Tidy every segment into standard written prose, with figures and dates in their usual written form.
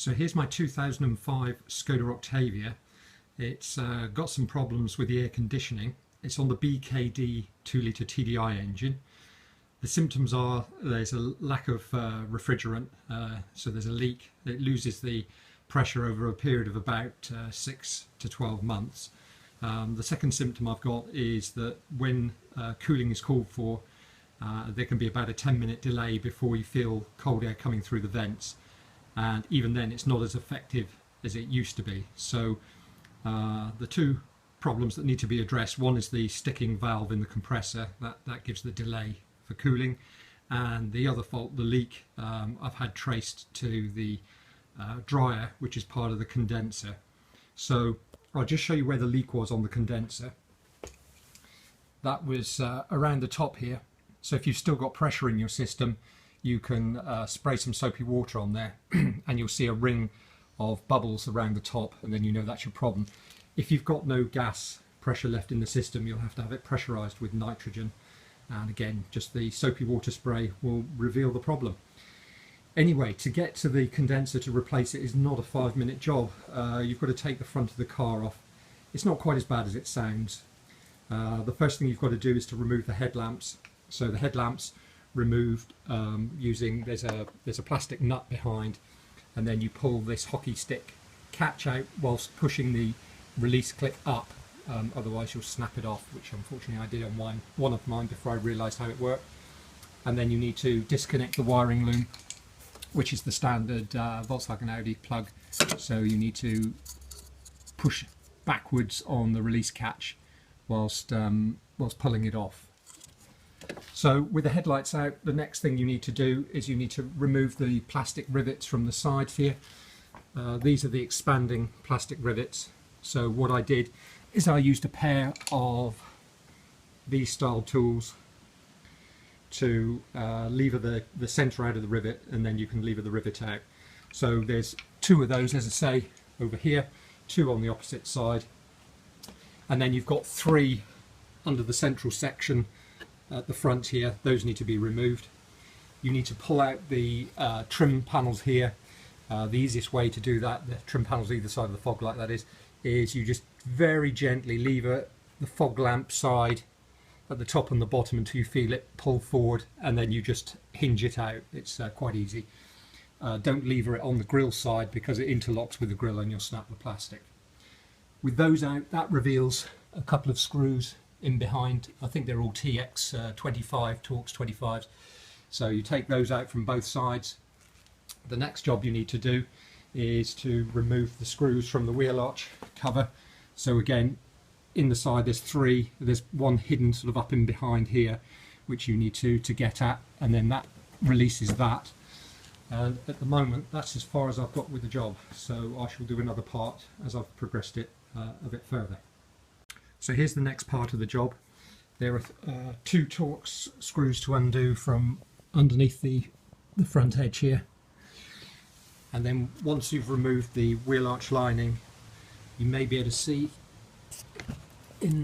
So here's my 2005 Skoda Octavia. It's got some problems with the air conditioning. It's on the BKD 2-litre TDI engine. The symptoms are there's a lack of refrigerant, so there's a leak. It loses the pressure over a period of about 6 to 12 months. The second symptom I've got is that when cooling is called for, there can be about a 10-minute delay before you feel cold air coming through the vents, and even then it's not as effective as it used to be. So the two problems that need to be addressed, one is the sticking valve in the compressor, that gives the delay for cooling, and the other fault, the leak, I've had traced to the dryer, which is part of the condenser. So I'll just show you where the leak was on the condenser. That was around the top here. So if you've still got pressure in your system, you can spray some soapy water on there and you'll see a ring of bubbles around the top, and then you know that's your problem. If you've got no gas pressure left in the system, you'll have to have it pressurized with nitrogen, and again, just the soapy water spray will reveal the problem. Anyway, to get to the condenser to replace it is not a 5-minute job. You've got to take the front of the car off. It's not quite as bad as it sounds. The first thing you've got to do is to remove the headlamps. So the headlamps removed using, there's a plastic nut behind, and then you pull this hockey stick catch out whilst pushing the release clip up, otherwise you'll snap it off, which unfortunately I did on one of mine before I realised how it worked. And then you need to disconnect the wiring loom, which is the standard Volkswagen Audi plug. So you need to push backwards on the release catch whilst pulling it off. So with the headlights out, the next thing you need to do is you need to remove the plastic rivets from the sides here. These are the expanding plastic rivets. So what I did is I used a pair of these style tools to lever the centre out of the rivet, and then you can lever the rivet out. So there's two of those, as I say, over here, two on the opposite side, and then you've got three under the central section at the front here. Those need to be removed. You need to pull out the trim panels here. The easiest way to do that, the trim panels either side of the fog light that is you just very gently lever the fog lamp side at the top and the bottom until you feel it pull forward, and then you just hinge it out. It's quite easy. Don't lever it on the grill side because it interlocks with the grill and you'll snap the plastic. With those out, that reveals a couple of screws in behind. I think they're all TX 25, Torx 25s. So you take those out from both sides. The next job you need to do is to remove the screws from the wheel arch cover. So again, in the side there's three. There's one hidden sort of up in behind here, which you need to get at, and then that releases that. And at the moment, that's as far as I've got with the job. So I shall do another part as I've progressed it a bit further. So here's the next part of the job. There are two Torx screws to undo from underneath the front edge here. And then once you've removed the wheel arch lining, you may be able to see in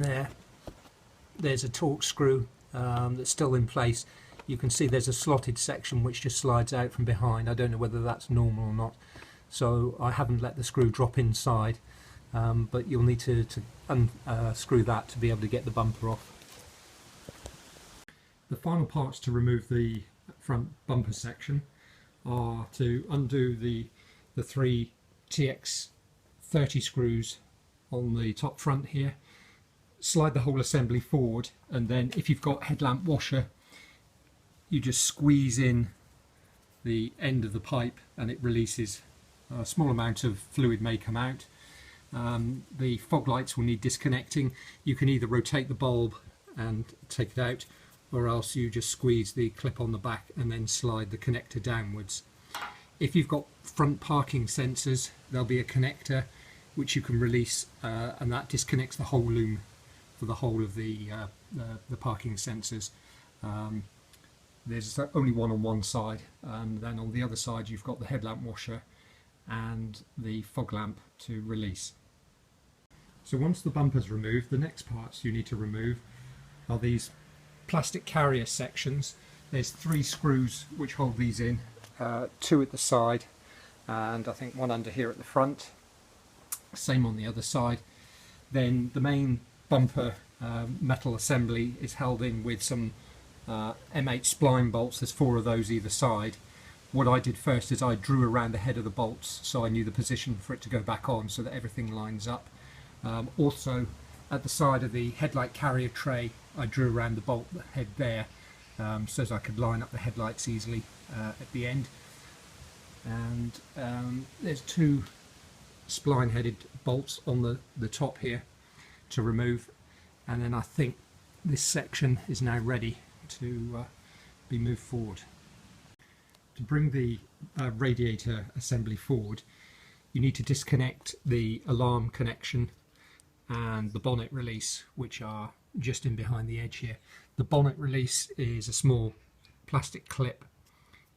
there's a Torx screw that's still in place. You can see there's a slotted section which just slides out from behind. I don't know whether that's normal or not, so I haven't let the screw drop inside, but you'll need to unscrew that to be able to get the bumper off. The final parts to remove the front bumper section are to undo the three TX 30 screws on the top front here, slide the whole assembly forward, and then if you've got headlamp washer, you just squeeze in the end of the pipe and it releases. A small amount of fluid may come out. The fog lights will need disconnecting. You can either rotate the bulb and take it out, or else you just squeeze the clip on the back and then slide the connector downwards. If you've got front parking sensors, there'll be a connector which you can release, and that disconnects the whole loom for the whole of the parking sensors. There's only one on one side, and then on the other side you've got the headlamp washer and the fog lamp to release. So once the bumper's removed, the next parts you need to remove are these plastic carrier sections. There's three screws which hold these in, two at the side and I think one under here at the front, same on the other side. Then the main bumper metal assembly is held in with some M8 spline bolts. There's 4 of those either side. What I did first is I drew around the head of the bolts so I knew the position for it to go back on so that everything lines up. Also at the side of the headlight carrier tray I drew around the bolt head there so as I could line up the headlights easily at the end. And there's 2 spline headed bolts on the top here to remove, and then I think this section is now ready to be moved forward. To bring the radiator assembly forward, you need to disconnect the alarm connection and the bonnet release, which are just in behind the edge here. The bonnet release is a small plastic clip.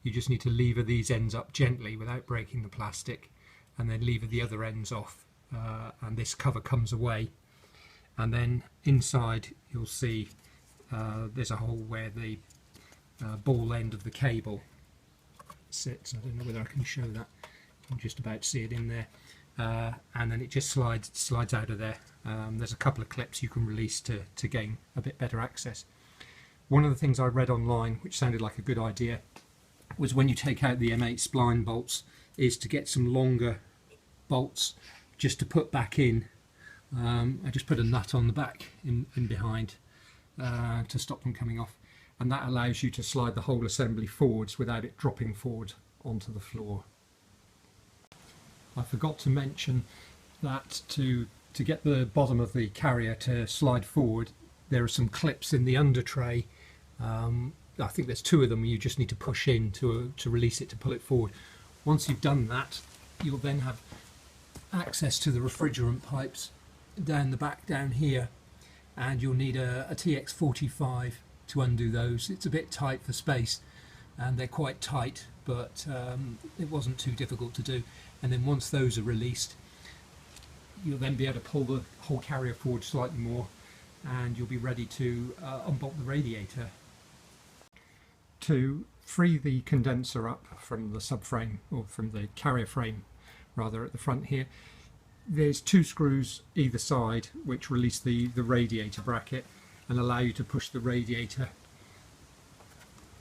You just need to lever these ends up gently without breaking the plastic, and then lever the other ends off, and this cover comes away. And then inside you'll see there's a hole where the ball end of the cable sits. I don't know whether I can show that. You can just about see it in there, and then it just slides out of there. There's a couple of clips you can release to gain a bit better access. One of the things I read online, which sounded like a good idea, was when you take out the M8 spline bolts, is to get some longer bolts just to put back in. I just put a nut on the back in behind to stop them coming off, and that allows you to slide the whole assembly forwards without it dropping forward onto the floor. I forgot to mention that to get the bottom of the carrier to slide forward, there are some clips in the under tray. I think there's 2 of them. You just need to push in to release it, to pull it forward. Once you've done that, you'll then have access to the refrigerant pipes down the back down here, and you'll need a TX45 to undo those. It's a bit tight for space, and they're quite tight, but it wasn't too difficult to do. And then once those are released, you'll then be able to pull the whole carrier forward slightly more, and you'll be ready to unbolt the radiator. To free the condenser up from the subframe, or from the carrier frame rather, at the front here, there's 2 screws either side which release the radiator bracket and allow you to push the radiator,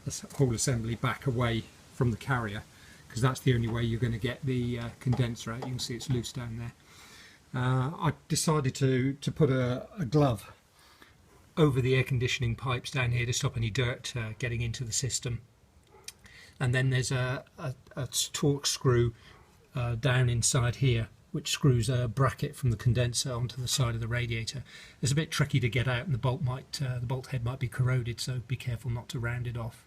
the whole assembly, back away from the carrier, because that's the only way you're going to get the condenser out. You can see it's loose down there. I decided to put a glove over the air conditioning pipes down here to stop any dirt getting into the system. And then there's a torque screw down inside here, which screws a bracket from the condenser onto the side of the radiator. It's a bit tricky to get out, and the bolt head might be corroded, so be careful not to round it off.